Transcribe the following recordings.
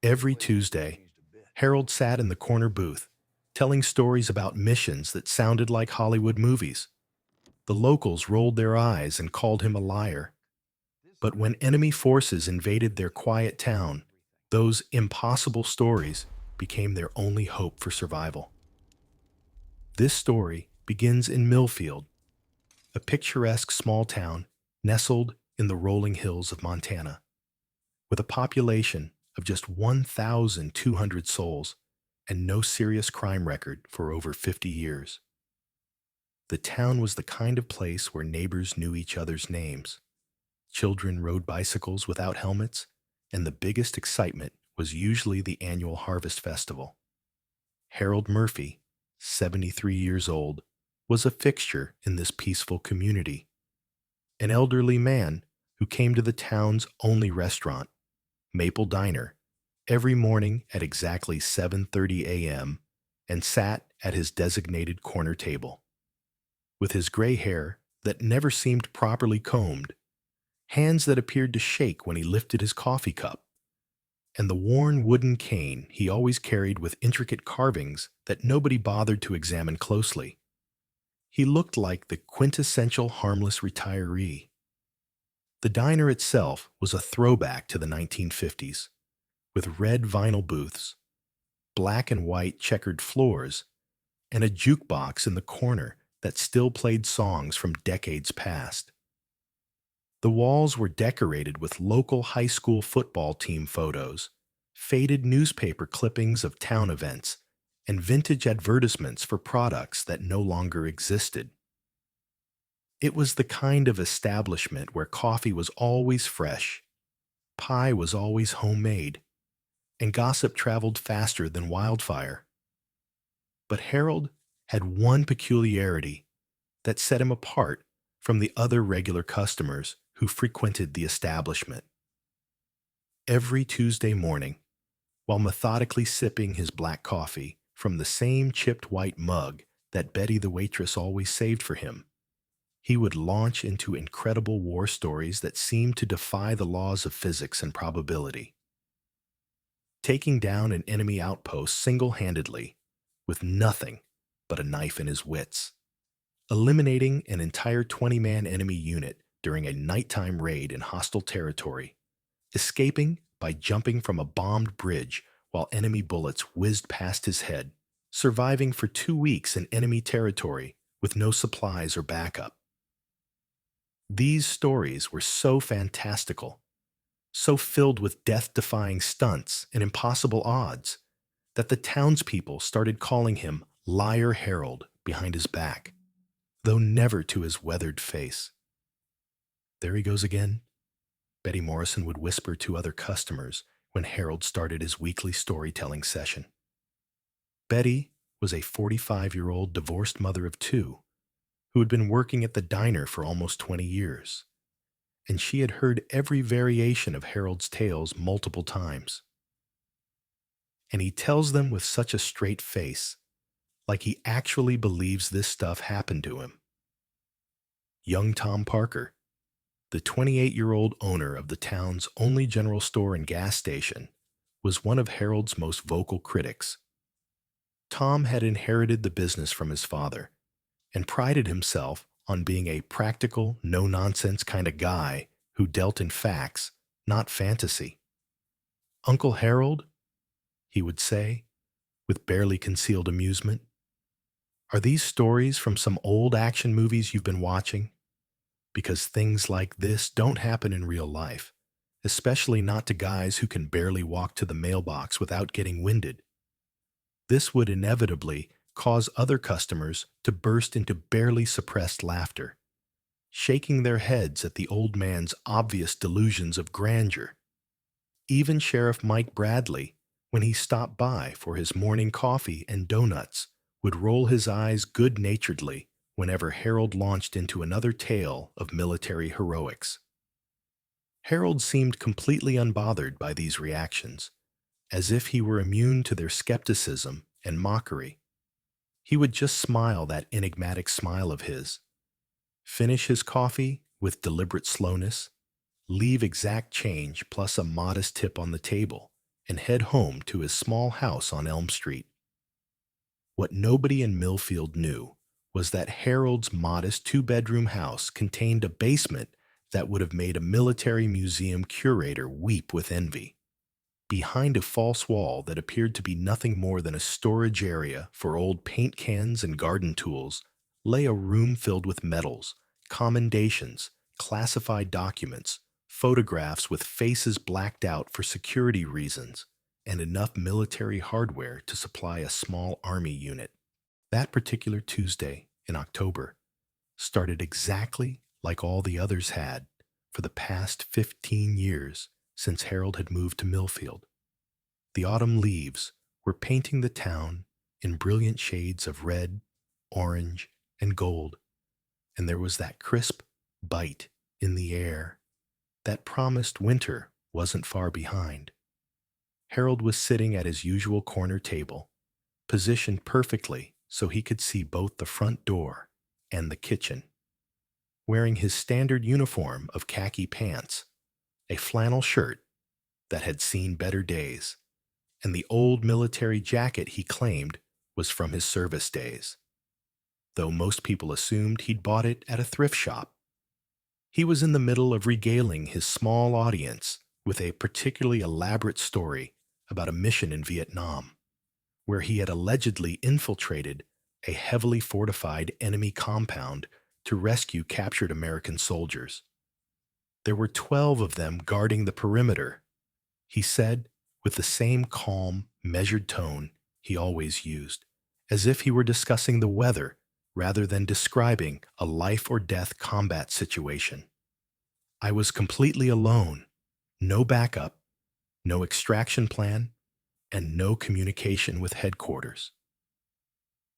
Every Tuesday, Harold sat in the corner booth, telling stories about missions that sounded like Hollywood movies. The locals rolled their eyes and called him a liar. But when enemy forces invaded their quiet town, those impossible stories became their only hope for survival. This story begins in Millfield, a picturesque small town nestled in the rolling hills of Montana. With a population of just 1,200 souls and no serious crime record for over 50 years. The town was the kind of place where neighbors knew each other's names. Children rode bicycles without helmets, and the biggest excitement was usually the annual harvest festival. Harold Murphy, 73 years old, was a fixture in this peaceful community. An elderly man who came to the town's only restaurant, Maple Diner, every morning at exactly 7:30 a.m. and sat at his designated corner table. With his gray hair that never seemed properly combed, hands that appeared to shake when he lifted his coffee cup, and the worn wooden cane he always carried with intricate carvings that nobody bothered to examine closely. He looked like the quintessential harmless retiree. The diner itself was a throwback to the 1950s, with red vinyl booths, black and white checkered floors, and a jukebox in the corner that still played songs from decades past. The walls were decorated with local high school football team photos, faded newspaper clippings of town events, and vintage advertisements for products that no longer existed. It was the kind of establishment where coffee was always fresh, pie was always homemade, and gossip traveled faster than wildfire. But Harold had one peculiarity that set him apart from the other regular customers who frequented the establishment. Every Tuesday morning, while methodically sipping his black coffee from the same chipped white mug that Betty the waitress always saved for him, he would launch into incredible war stories that seemed to defy the laws of physics and probability. Taking down an enemy outpost single-handedly, with nothing but a knife in his wits. Eliminating an entire 20-man enemy unit during a nighttime raid in hostile territory. Escaping by jumping from a bombed bridge while enemy bullets whizzed past his head. Surviving for 2 weeks in enemy territory with no supplies or backup. These stories were so fantastical, so filled with death-defying stunts and impossible odds, that the townspeople started calling him Liar Harold behind his back, though never to his weathered face. "There he goes again," Betty Morrison would whisper to other customers when Harold started his weekly storytelling session. Betty was a 45-year-old divorced mother of two who had been working at the diner for almost 20 years, and she had heard every variation of Harold's tales multiple times. And he tells them with such a straight face, like he actually believes this stuff happened to him. Young Tom Parker, the 28-year-old owner of the town's only general store and gas station, was one of Harold's most vocal critics. Tom had inherited the business from his father and prided himself on being a practical, no-nonsense kind of guy who dealt in facts, not fantasy. "Uncle Harold," he would say, with barely concealed amusement, "are these stories from some old action movies you've been watching? Because things like this don't happen in real life, especially not to guys who can barely walk to the mailbox without getting winded." This would inevitably cause other customers to burst into barely suppressed laughter, shaking their heads at the old man's obvious delusions of grandeur. Even Sheriff Mike Bradley, when he stopped by for his morning coffee and donuts, would roll his eyes good-naturedly whenever Harold launched into another tale of military heroics. Harold seemed completely unbothered by these reactions, as if he were immune to their skepticism and mockery. He would just smile that enigmatic smile of his, finish his coffee with deliberate slowness, leave exact change plus a modest tip on the table, and head home to his small house on Elm Street. What nobody in Millfield knew was that Harold's modest two-bedroom house contained a basement that would have made a military museum curator weep with envy. Behind a false wall that appeared to be nothing more than a storage area for old paint cans and garden tools lay a room filled with medals, commendations, classified documents, photographs with faces blacked out for security reasons, and enough military hardware to supply a small army unit. That particular Tuesday in October started exactly like all the others had for the past 15 years since Harold had moved to Millfield. The autumn leaves were painting the town in brilliant shades of red, orange, and gold, and there was that crisp bite in the air that promised winter wasn't far behind. Harold was sitting at his usual corner table, positioned perfectly so he could see both the front door and the kitchen. Wearing his standard uniform of khaki pants, a flannel shirt that had seen better days, and the old military jacket he claimed was from his service days, though most people assumed he'd bought it at a thrift shop. He was in the middle of regaling his small audience with a particularly elaborate story about a mission in Vietnam, where he had allegedly infiltrated a heavily fortified enemy compound to rescue captured American soldiers. There were 12 of them guarding the perimeter, he said with the same calm, measured tone he always used, as if he were discussing the weather rather than describing a life-or-death combat situation. I was completely alone, no backup, no extraction plan, and no communication with headquarters.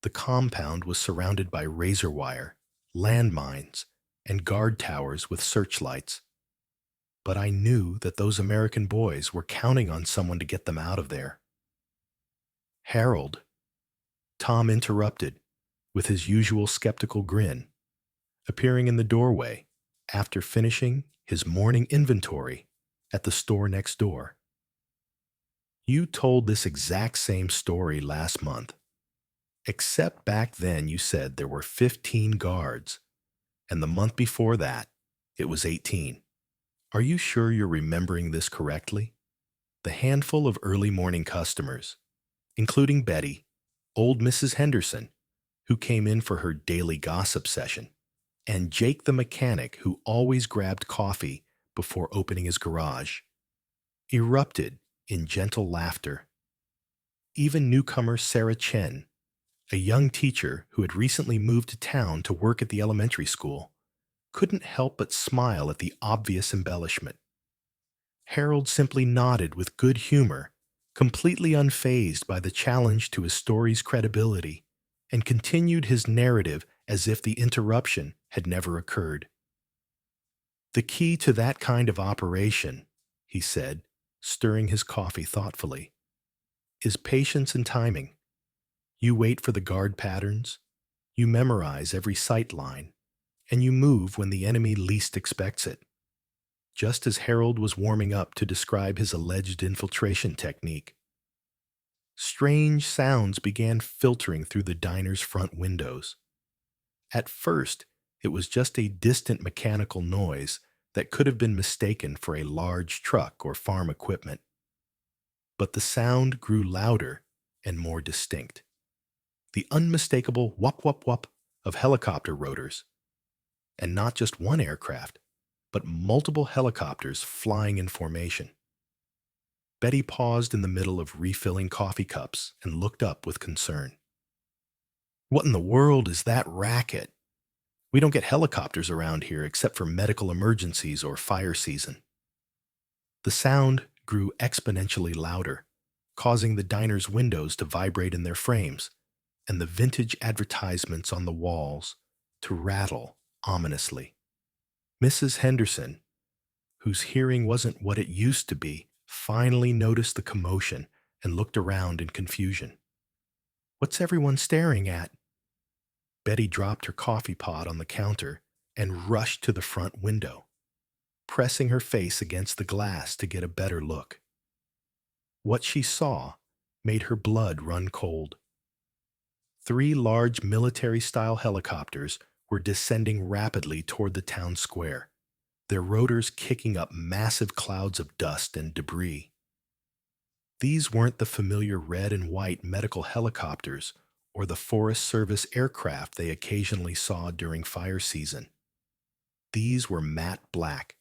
The compound was surrounded by razor wire, landmines, and guard towers with searchlights. But I knew that those American boys were counting on someone to get them out of there. Harold, Tom interrupted with his usual skeptical grin, appearing in the doorway after finishing his morning inventory at the store next door. You told this exact same story last month, except back then you said there were 15 guards, and the month before that, it was 18. Are you sure you're remembering this correctly? The handful of early morning customers, including Betty, old Mrs. Henderson, who came in for her daily gossip session, and Jake the mechanic who always grabbed coffee before opening his garage, erupted in gentle laughter. Even newcomer Sarah Chen, a young teacher who had recently moved to town to work at the elementary school, couldn't help but smile at the obvious embellishment. Harold simply nodded with good humor, completely unfazed by the challenge to his story's credibility, and continued his narrative as if the interruption had never occurred. The key to that kind of operation, he said, stirring his coffee thoughtfully, is patience and timing. You wait for the guard patterns, you memorize every sight line, and you move when the enemy least expects it. Just as Harold was warming up to describe his alleged infiltration technique, strange sounds began filtering through the diner's front windows. At first, it was just a distant mechanical noise that could have been mistaken for a large truck or farm equipment. But the sound grew louder and more distinct. The unmistakable whup-whup-whup of helicopter rotors. And not just one aircraft, but multiple helicopters flying in formation. Betty paused in the middle of refilling coffee cups and looked up with concern. What in the world is that racket? We don't get helicopters around here except for medical emergencies or fire season. The sound grew exponentially louder, causing the diner's windows to vibrate in their frames and the vintage advertisements on the walls to rattle ominously. Mrs. Henderson, whose hearing wasn't what it used to be, finally noticed the commotion and looked around in confusion. What's everyone staring at? Betty dropped her coffee pot on the counter and rushed to the front window, pressing her face against the glass to get a better look. What she saw made her blood run cold. Three large military-style helicopters were descending rapidly toward the town square, their rotors kicking up massive clouds of dust and debris. These weren't the familiar red and white medical helicopters or the Forest Service aircraft they occasionally saw during fire season. These were matte black,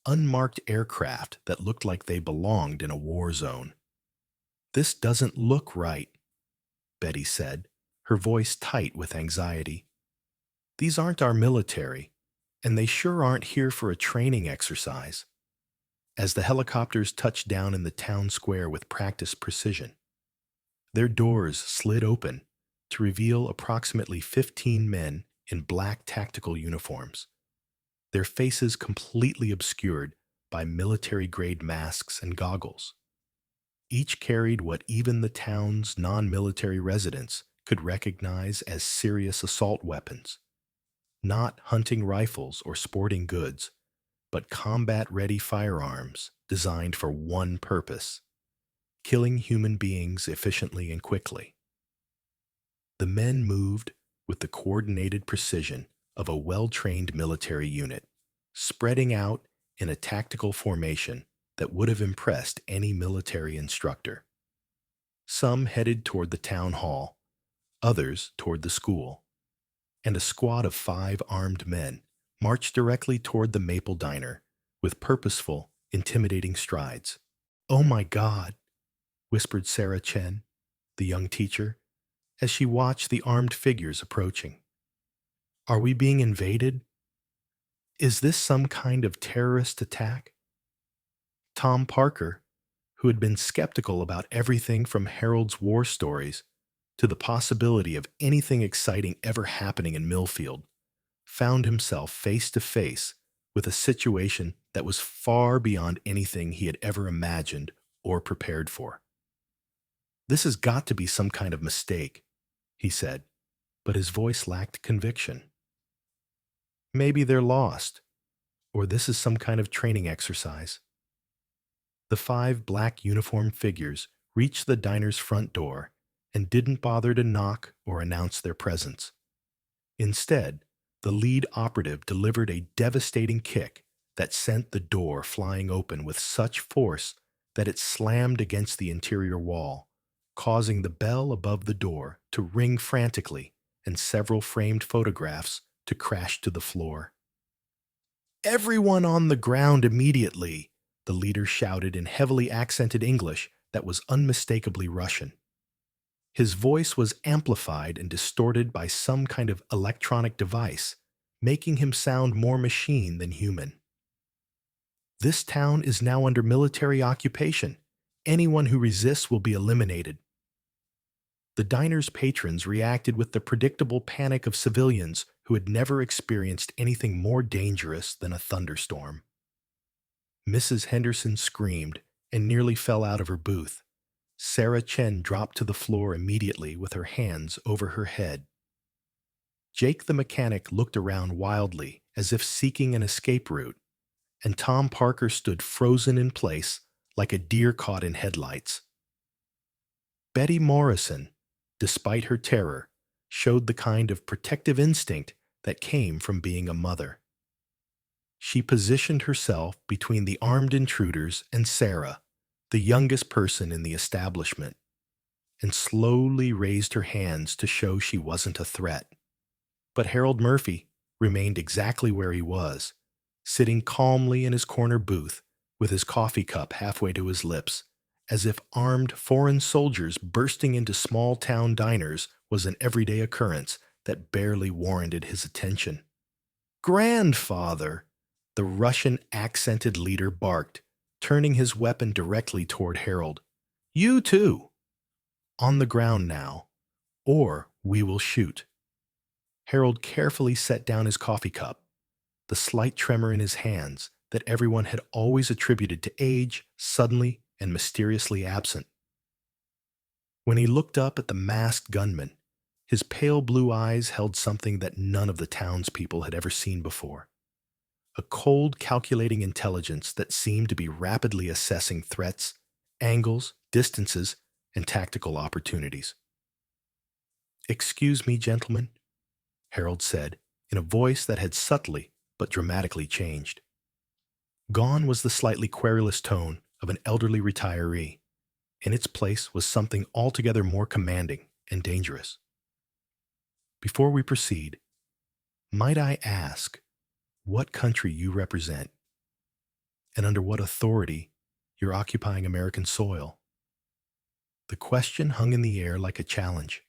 unmarked aircraft that looked like they belonged in a war zone. "This doesn't look right," Betty said, her voice tight with anxiety. "These aren't our military, and they sure aren't here for a training exercise." As the helicopters touched down in the town square with practiced precision, their doors slid open to reveal approximately 15 men in black tactical uniforms, their faces completely obscured by military-grade masks and goggles. Each carried what even the town's non-military residents could recognize as serious assault weapons, not hunting rifles or sporting goods, but combat-ready firearms designed for one purpose: killing human beings efficiently and quickly. The men moved with the coordinated precision of a well-trained military unit, spreading out in a tactical formation that would have impressed any military instructor. Some headed toward the town hall, others toward the school, and a squad of 5 armed men marched directly toward the Maple Diner with purposeful, intimidating strides. "Oh my God," whispered Sarah Chen, the young teacher, as she watched the armed figures approaching. "Are we being invaded? Is this some kind of terrorist attack?" Tom Parker, who had been skeptical about everything from Harold's war stories to the possibility of anything exciting ever happening in Millfield, found himself face to face with a situation that was far beyond anything he had ever imagined or prepared for. "This has got to be some kind of mistake," he said, but his voice lacked conviction. "Maybe they're lost, or this is some kind of training exercise." The 5 black uniformed figures reached the diner's front door and didn't bother to knock or announce their presence. Instead, the lead operative delivered a devastating kick that sent the door flying open with such force that it slammed against the interior wall, causing the bell above the door to ring frantically and several framed photographs to crash to the floor. "Everyone on the ground immediately," the leader shouted in heavily accented English that was unmistakably Russian. His voice was amplified and distorted by some kind of electronic device, making him sound more machine than human. "This town is now under military occupation. Anyone who resists will be eliminated." The diner's patrons reacted with the predictable panic of civilians who had never experienced anything more dangerous than a thunderstorm. Mrs. Henderson screamed and nearly fell out of her booth. Sarah Chen dropped to the floor immediately with her hands over her head. Jake the mechanic looked around wildly as if seeking an escape route, and Tom Parker stood frozen in place like a deer caught in headlights. Betty Morrison, despite her terror, showed the kind of protective instinct that came from being a mother. She positioned herself between the armed intruders and Sarah, the youngest person in the establishment, and slowly raised her hands to show she wasn't a threat. But Harold Murphy remained exactly where he was, sitting calmly in his corner booth with his coffee cup halfway to his lips, as if armed foreign soldiers bursting into small-town diners was an everyday occurrence that barely warranted his attention. "Grandfather!" the Russian accented leader barked, turning his weapon directly toward Harold. "You too! On the ground now, or we will shoot." Harold carefully set down his coffee cup, the slight tremor in his hands that everyone had always attributed to age, suddenly and mysteriously absent. When he looked up at the masked gunman, his pale blue eyes held something that none of the townspeople had ever seen before: a cold, calculating intelligence that seemed to be rapidly assessing threats angles, distances, and tactical opportunities. "Excuse me, gentlemen," Harold said, in a voice that had subtly but dramatically changed. Gone was the slightly querulous tone of an elderly retiree. In its place was something altogether more commanding and dangerous. "Before we proceed, might I ask what country you represent and under what authority you're occupying American soil?" The question hung in the air like a challenge.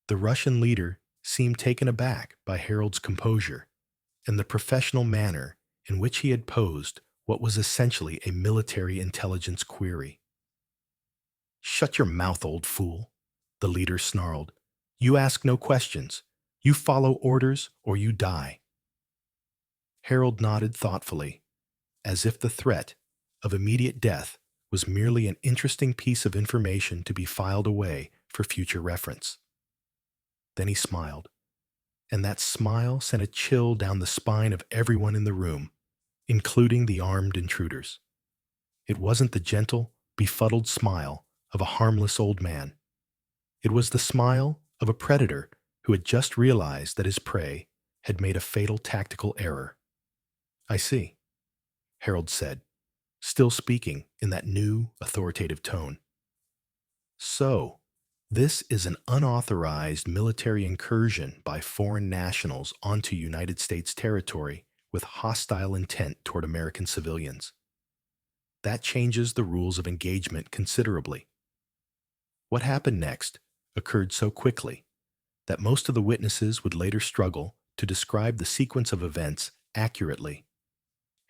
The Russian leader seemed taken aback by Harold's composure and the professional manner in which he had posed what was essentially a military intelligence query. "Shut your mouth, old fool," the leader snarled. "You ask no questions. You follow orders or you die." Harold nodded thoughtfully, as if the threat of immediate death was merely an interesting piece of information to be filed away for future reference. Then he smiled, and that smile sent a chill down the spine of everyone in the room, including the armed intruders. It wasn't the gentle, befuddled smile of a harmless old man. It was the smile of a predator who had just realized that his prey had made a fatal tactical error. "I see," Harold said, still speaking in that new, authoritative tone. "So, this is an unauthorized military incursion by foreign nationals onto United States territory with hostile intent toward American civilians. That changes the rules of engagement considerably." What happened next occurred so quickly that most of the witnesses would later struggle to describe the sequence of events accurately.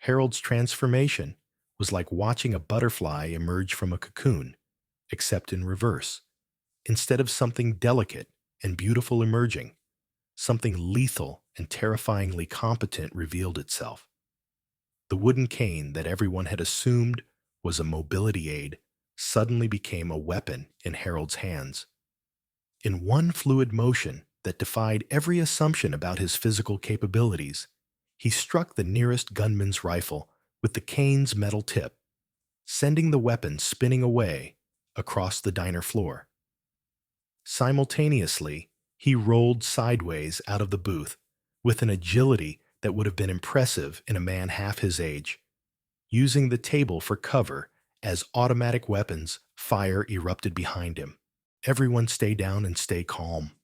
Harold's transformation was like watching a butterfly emerge from a cocoon, except in reverse. Instead of something delicate and beautiful emerging, something lethal and terrifyingly competent revealed itself. The wooden cane that everyone had assumed was a mobility aid suddenly became a weapon in Harold's hands. In one fluid motion that defied every assumption about his physical capabilities, he struck the nearest gunman's rifle with the cane's metal tip, sending the weapon spinning away across the diner floor. Simultaneously, he rolled sideways out of the booth with an agility that would have been impressive in a man half his age, using the table for cover as automatic weapons fire erupted behind him. "Everyone stay down and stay calm,"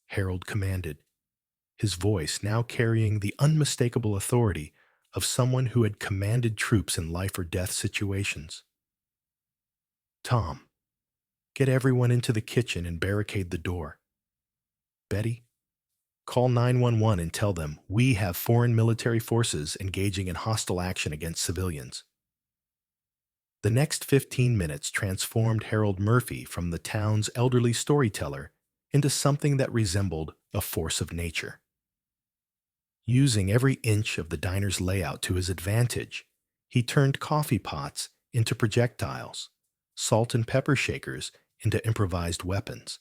Harold commanded, his voice now carrying the unmistakable authority of someone who had commanded troops in life or death situations. "Tom, get everyone into the kitchen and barricade the door. Betty, call 911 and tell them we have foreign military forces engaging in hostile action against civilians." The next 15 minutes transformed Harold Murphy from the town's elderly storyteller into something that resembled a force of nature. Using every inch of the diner's layout to his advantage, he turned coffee pots into projectiles, salt and pepper shakers into improvised weapons,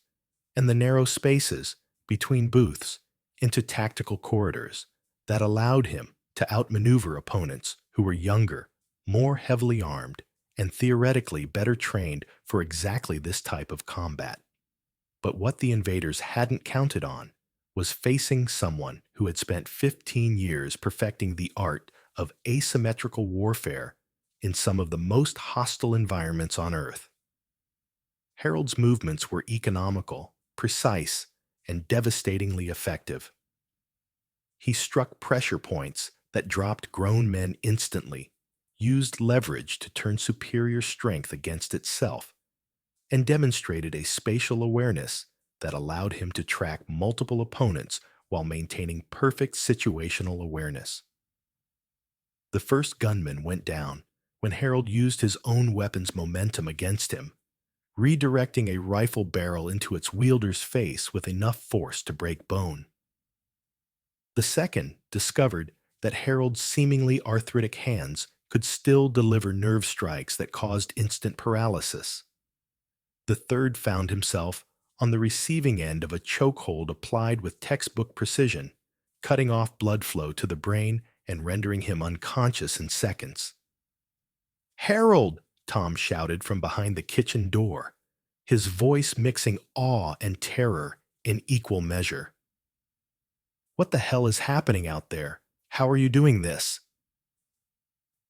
and the narrow spaces between booths into tactical corridors that allowed him to outmaneuver opponents who were younger, more heavily armed, and theoretically better trained for exactly this type of combat. But what the invaders hadn't counted on was facing someone who had spent 15 years perfecting the art of asymmetrical warfare in some of the most hostile environments on Earth. Harold's movements were economical, precise, and devastatingly effective. He struck pressure points that dropped grown men instantly, used leverage to turn superior strength against itself, and demonstrated a spatial awareness that allowed him to track multiple opponents while maintaining perfect situational awareness. The first gunman went down when Harold used his own weapon's momentum against him, redirecting a rifle barrel into its wielder's face with enough force to break bone. The second discovered that Harold's seemingly arthritic hands could still deliver nerve strikes that caused instant paralysis. The third found himself on the receiving end of a chokehold applied with textbook precision, cutting off blood flow to the brain and rendering him unconscious in seconds. "Harold, Tom shouted from behind the kitchen door, his voice mixing awe and terror in equal measure. What the hell is happening out there? How are you doing this?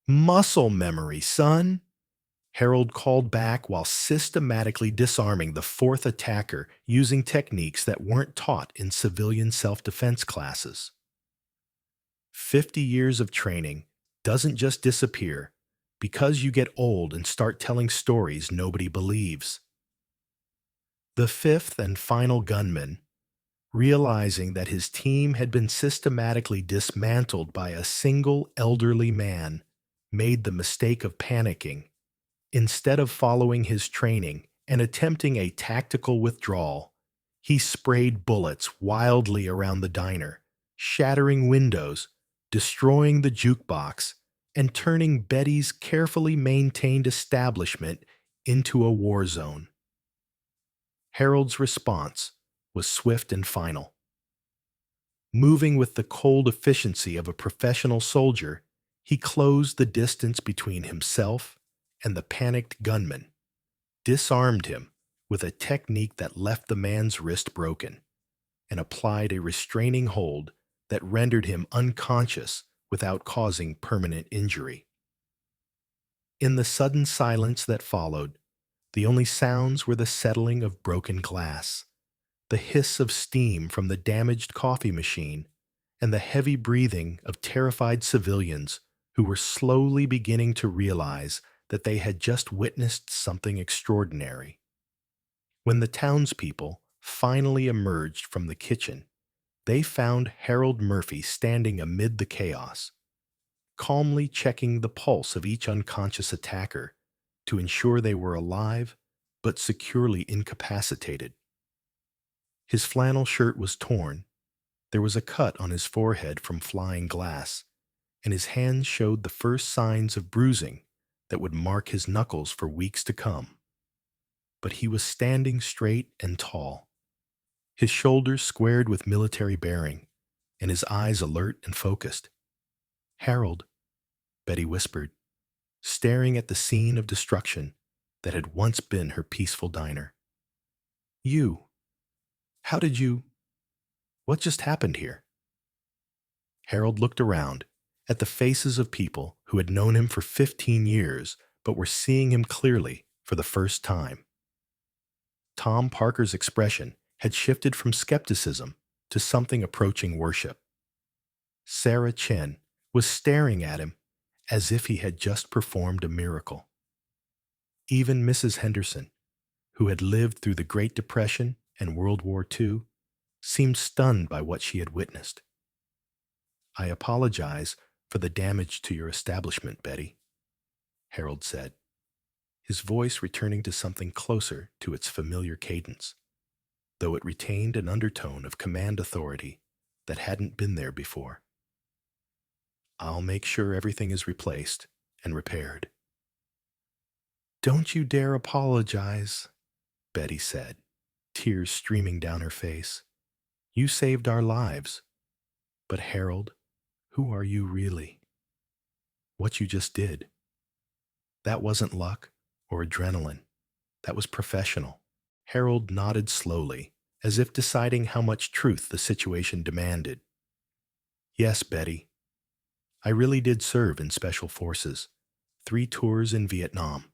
Muscle memory, son, Harold called back while systematically disarming the fourth attacker using techniques that weren't taught in civilian self-defense classes. 50 years of training doesn't just disappear because you get old and start telling stories nobody believes. The fifth and final gunman, realizing that his team had been systematically dismantled by a single elderly man, made the mistake of panicking. Instead of following his training and attempting a tactical withdrawal, he sprayed bullets wildly around the diner, shattering windows, destroying the jukebox, and turning Betty's carefully maintained establishment into a war zone. Harold's response was swift and final. Moving with the cold efficiency of a professional soldier, he closed the distance between himself and the panicked gunman, disarmed him with a technique that left the man's wrist broken, and applied a restraining hold that rendered him unconscious without causing permanent injury. In the sudden silence that followed, the only sounds were the settling of broken glass, the hiss of steam from the damaged coffee machine, and the heavy breathing of terrified civilians who were slowly beginning to realize that they had just witnessed something extraordinary. When the townspeople finally emerged from the kitchen, they found Harold Murphy standing amid the chaos, calmly checking the pulse of each unconscious attacker to ensure they were alive but securely incapacitated. His flannel shirt was torn, there was a cut on his forehead from flying glass, and his hands showed the first signs of bruising that would mark his knuckles for weeks to come. But he was standing straight and tall, his shoulders squared with military bearing, and his eyes alert and focused. "Harold," Betty whispered, staring at the scene of destruction that had once been her peaceful diner. "You, how did you... What just happened here?" Harold looked around at the faces of people who had known him for 15 years but were seeing him clearly for the first time. Tom Parker's expression had shifted from skepticism to something approaching worship. Sarah Chen was staring at him as if he had just performed a miracle. Even Mrs. Henderson, who had lived through the Great Depression and World War II, seemed stunned by what she had witnessed. "I apologize for the damage to your establishment, Betty," Harold said, his voice returning to something closer to its familiar cadence, though it retained an undertone of command authority that hadn't been there before. "I'll make sure everything is replaced and repaired." "Don't you dare apologize," Betty said, tears streaming down her face. "You saved our lives. But Harold, who are you really? What you just did, that wasn't luck or adrenaline. That was professional." Harold nodded slowly, as if deciding how much truth the situation demanded. "Yes, Betty. I really did serve in special forces. 3 tours in Vietnam,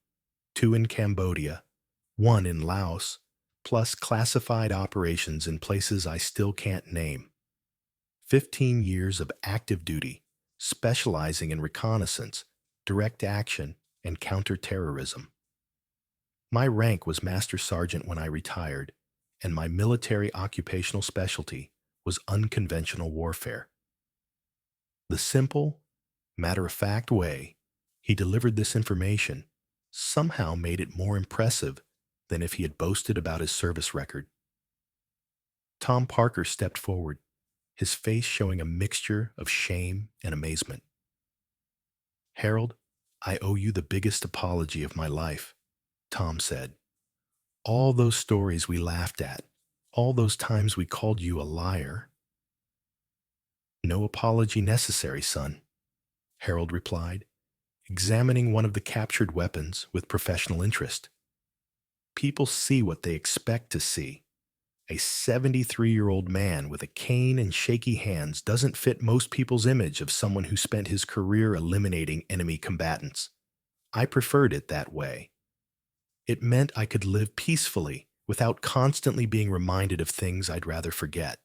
2 in Cambodia, 1 in Laos, plus classified operations in places I still can't name. 15 years of active duty, specializing in reconnaissance, direct action, and counterterrorism. My rank was Master Sergeant when I retired, and my military occupational specialty was unconventional warfare." The simple, matter-of-fact way he delivered this information somehow made it more impressive than if he had boasted about his service record. Tom Parker stepped forward, his face showing a mixture of shame and amazement. "Harold, I owe you the biggest apology of my life," Tom said. "All those stories we laughed at, all those times we called you a liar." "No apology necessary, son," Harold replied, examining one of the captured weapons with professional interest. People see what they expect to see. A 73-year-old man with a cane and shaky hands doesn't fit most people's image of someone who spent his career eliminating enemy combatants. I preferred it that way. It meant I could live peacefully without constantly being reminded of things I'd rather forget.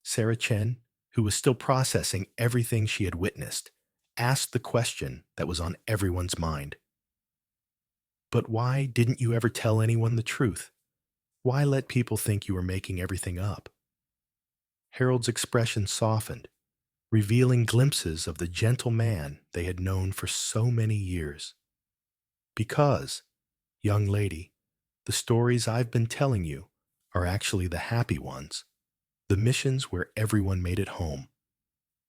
Sarah Chen, who was still processing everything she had witnessed, asked the question that was on everyone's mind. But why didn't you ever tell anyone the truth? Why let people think you were making everything up? Harold's expression softened, revealing glimpses of the gentle man they had known for so many years. Because, young lady, the stories I've been telling you are actually the happy ones, the missions where everyone made it home,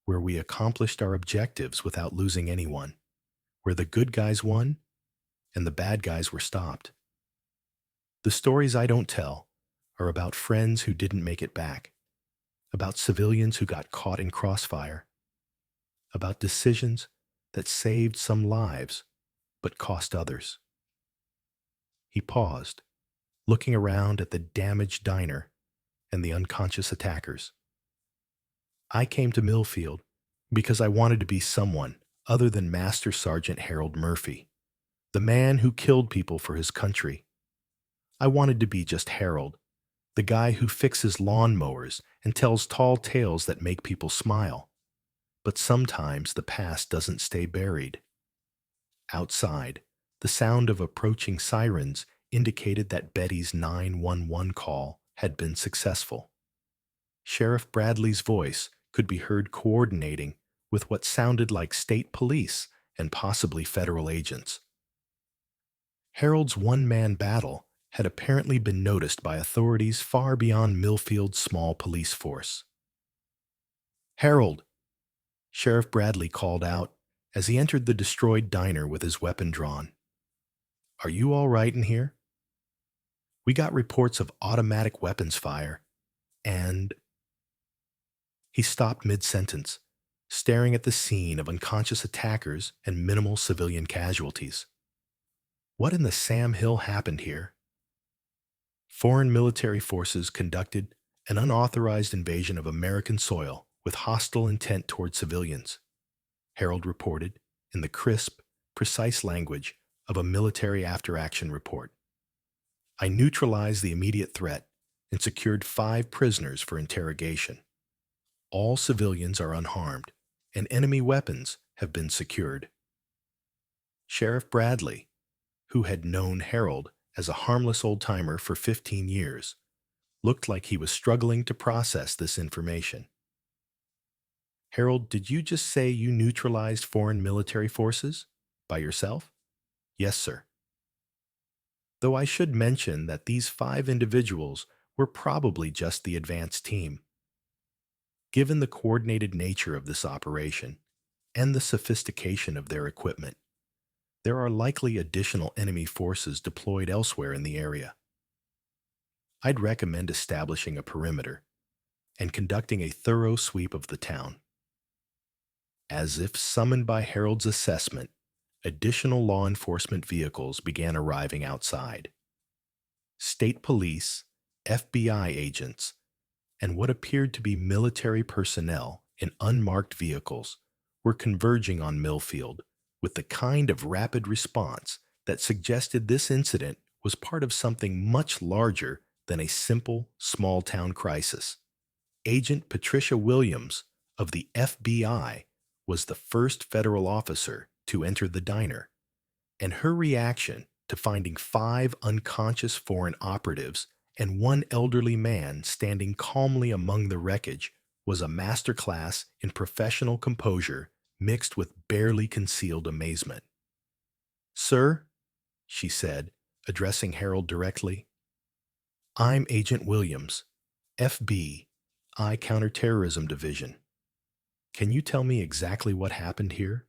where we accomplished our objectives without losing anyone, where the good guys won and the bad guys were stopped. The stories I don't tell are about friends who didn't make it back, about civilians who got caught in crossfire, about decisions that saved some lives but cost others. He paused, looking around at the damaged diner and the unconscious attackers. I came to Millfield because I wanted to be someone other than Master Sergeant Harold Murphy, the man who killed people for his country. I wanted to be just Harold, the guy who fixes lawn mowers and tells tall tales that make people smile. But sometimes the past doesn't stay buried. Outside, the sound of approaching sirens indicated that Betty's 911 call had been successful. Sheriff Bradley's voice could be heard coordinating with what sounded like state police and possibly federal agents. Harold's one-man battle had apparently been noticed by authorities far beyond Millfield's small police force. "Harold," Sheriff Bradley called out as he entered the destroyed diner with his weapon drawn. "Are you all right in here? We got reports of automatic weapons fire, and—" He stopped mid-sentence, staring at the scene of unconscious attackers and minimal civilian casualties. What in the Sam Hill happened here? Foreign military forces conducted an unauthorized invasion of American soil with hostile intent toward civilians, Harold reported in the crisp, precise language of a military after-action report. I neutralized the immediate threat and secured 5 prisoners for interrogation. All civilians are unharmed, and enemy weapons have been secured. Sheriff Bradley, who had known Harold as a harmless old-timer for 15 years, looked like he was struggling to process this information. "Harold, did you just say you neutralized foreign military forces? By yourself?" "Yes, sir." Though I should mention that these 5 individuals were probably just the advance team. Given the coordinated nature of this operation and the sophistication of their equipment, there are likely additional enemy forces deployed elsewhere in the area. I'd recommend establishing a perimeter and conducting a thorough sweep of the town. As if summoned by Harold's assessment, additional law enforcement vehicles began arriving outside. State police, FBI agents, and what appeared to be military personnel in unmarked vehicles were converging on Millfield with the kind of rapid response that suggested this incident was part of something much larger than a simple small-town crisis. Agent Patricia Williams of the FBI was the first federal officer to enter the diner, and her reaction to finding 5 unconscious foreign operatives and 1 elderly man standing calmly among the wreckage was a masterclass in professional composure mixed with barely concealed amazement. "Sir," she said, addressing Harold directly, "I'm Agent Williams, FBI Counterterrorism Division. Can you tell me exactly what happened here?"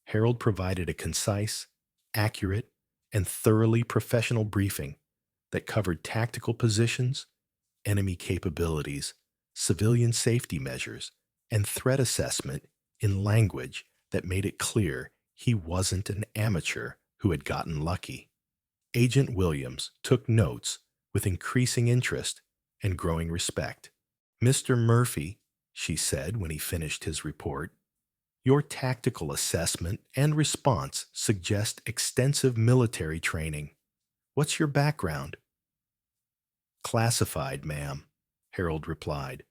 Harold provided a concise, accurate, and thoroughly professional briefing that covered tactical positions, enemy capabilities, civilian safety measures, and threat assessment in language that made it clear he wasn't an amateur who had gotten lucky. Agent Williams took notes with increasing interest and growing respect. "Mr. Murphy," she said when he finished his report, "your tactical assessment and response suggest extensive military training. What's your background?" "Classified, ma'am," Harold replied.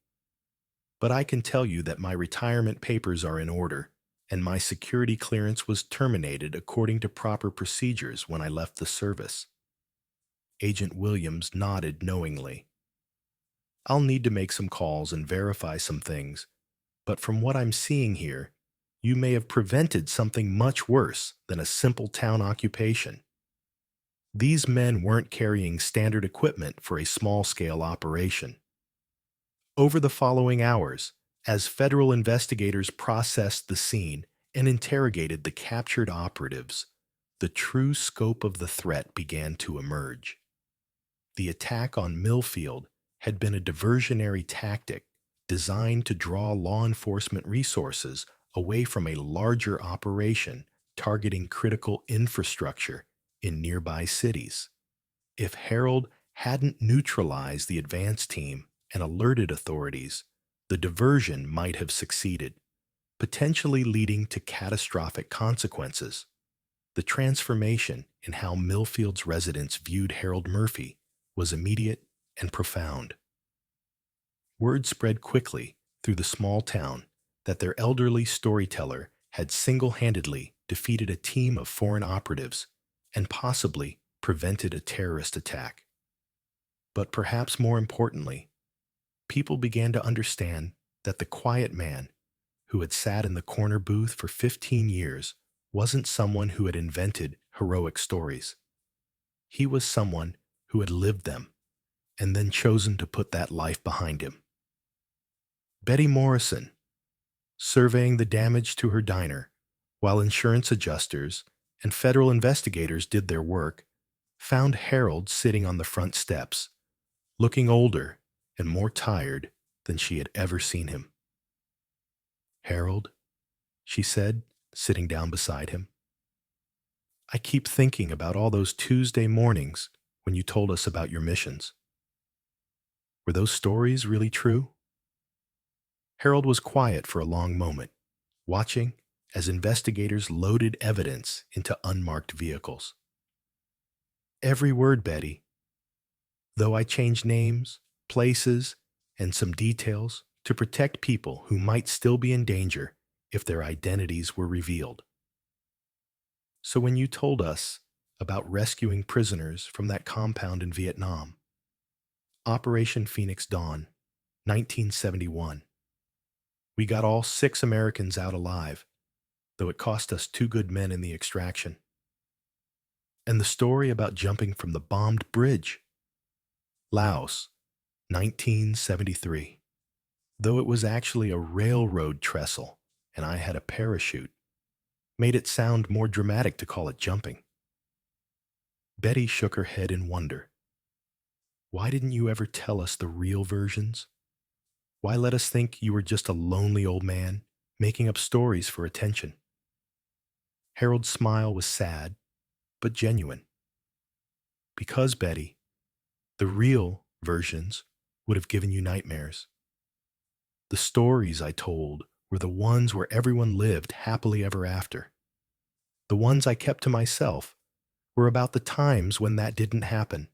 "But I can tell you that my retirement papers are in order, and my security clearance was terminated according to proper procedures when I left the service." Agent Williams nodded knowingly. "I'll need to make some calls and verify some things, but from what I'm seeing here, you may have prevented something much worse than a simple town occupation. These men weren't carrying standard equipment for a small-scale operation." Over the following hours, as federal investigators processed the scene and interrogated the captured operatives, the true scope of the threat began to emerge. The attack on Millfield had been a diversionary tactic designed to draw law enforcement resources away from a larger operation targeting critical infrastructure in nearby cities. If Harold hadn't neutralized the advance team and alerted authorities, the diversion might have succeeded, potentially leading to catastrophic consequences. The transformation in how Millfield's residents viewed Harold Murphy was immediate and profound. Word spread quickly through the small town that their elderly storyteller had single-handedly defeated a team of foreign operatives and possibly prevented a terrorist attack. But perhaps more importantly, people began to understand that the quiet man who had sat in the corner booth for 15 years wasn't someone who had invented heroic stories. He was someone who had lived them and then chosen to put that life behind him. Betty Morrison, surveying the damage to her diner while insurance adjusters and federal investigators did their work, found Harold sitting on the front steps, looking older and more tired than she had ever seen him. "Harold," she said, sitting down beside him, "I keep thinking about all those Tuesday mornings when you told us about your missions. Were those stories really true?" Harold was quiet for a long moment, watching as investigators loaded evidence into unmarked vehicles. "Every word, Betty. Though I changed names, places, and some details to protect people who might still be in danger if their identities were revealed. So when you told us about rescuing prisoners from that compound in Vietnam, Operation Phoenix Dawn, 1971, we got all 6 Americans out alive, though it cost us 2 good men in the extraction. And the story about jumping from the bombed bridge, Laos, 1973, though it was actually a railroad trestle and I had a parachute, made it sound more dramatic to call it jumping." Betty shook her head in wonder. "Why didn't you ever tell us the real versions? Why let us think you were just a lonely old man making up stories for attention?" Harold's smile was sad, but genuine. "Because, Betty, the real versions would have given you nightmares. The stories I told were the ones where everyone lived happily ever after. The ones I kept to myself were about the times when that didn't happen."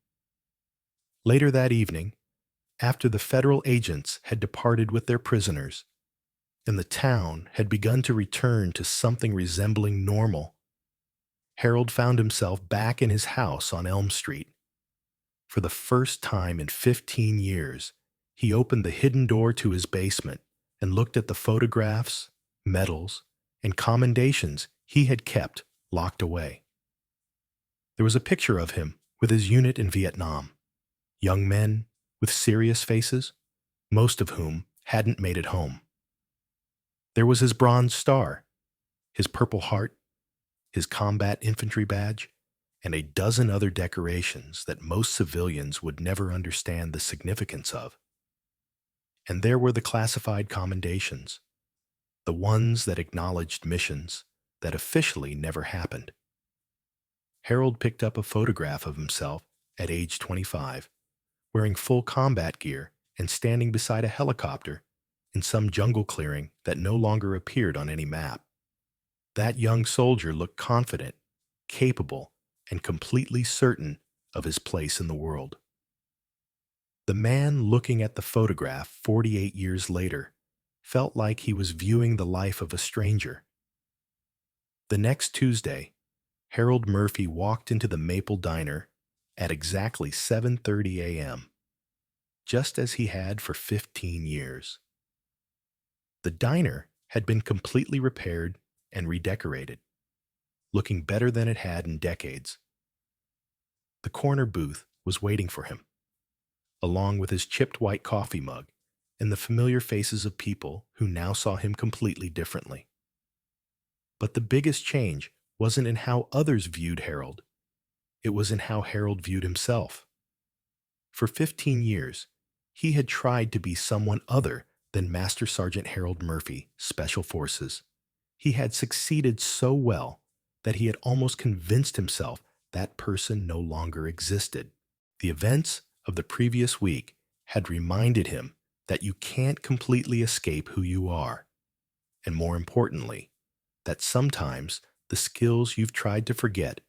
Later that evening, after the federal agents had departed with their prisoners, and the town had begun to return to something resembling normal, Harold found himself back in his house on Elm Street. For the first time in 15 years, he opened the hidden door to his basement and looked at the photographs, medals, and commendations he had kept locked away. There was a picture of him with his unit in Vietnam, young men with serious faces, most of whom hadn't made it home. There was his Bronze Star, his Purple Heart, his Combat Infantry Badge, and a dozen other decorations that most civilians would never understand the significance of. And there were the classified commendations, the ones that acknowledged missions that officially never happened. Harold picked up a photograph of himself at age 25, wearing full combat gear and standing beside a helicopter in some jungle clearing that no longer appeared on any map. That young soldier looked confident, capable, and completely certain of his place in the world. The man looking at the photograph 48 years later felt like he was viewing the life of a stranger. The next Tuesday, Harold Murphy walked into the Maple Diner at exactly 7:30 a.m., just as he had for 15 years. The diner had been completely repaired and redecorated, looking better than it had in decades. The corner booth was waiting for him, along with his chipped white coffee mug and the familiar faces of people who now saw him completely differently. But the biggest change wasn't in how others viewed Harold. It was in how Harold viewed himself. For 15 years, he had tried to be someone other than Master Sergeant Harold Murphy, Special Forces. He had succeeded so well that he had almost convinced himself that person no longer existed. The events of the previous week had reminded him that you can't completely escape who you are, and more importantly, that sometimes the skills you've tried to forget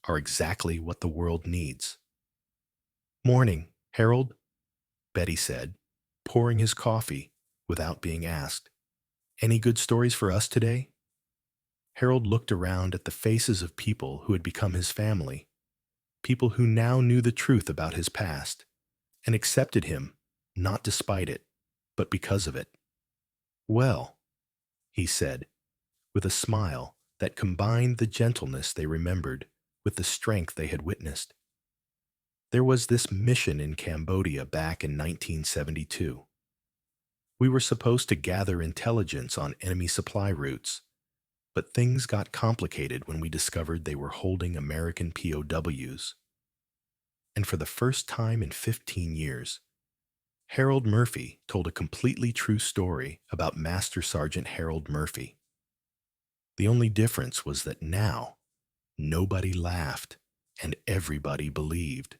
are exactly what the world needs. "Morning, Harold," Betty said, pouring his coffee without being asked. "Any good stories for us today?" Harold looked around at the faces of people who had become his family, people who now knew the truth about his past and accepted him not despite it, but because of it. "Well," he said, with a smile that combined the gentleness they remembered with the strength they had witnessed. "There was this mission in Cambodia back in 1972. We were supposed to gather intelligence on enemy supply routes, but things got complicated when we discovered they were holding American POWs. And for the first time in 15 years, Harold Murphy told a completely true story about Master Sergeant Harold Murphy. The only difference was that now, nobody laughed and everybody believed.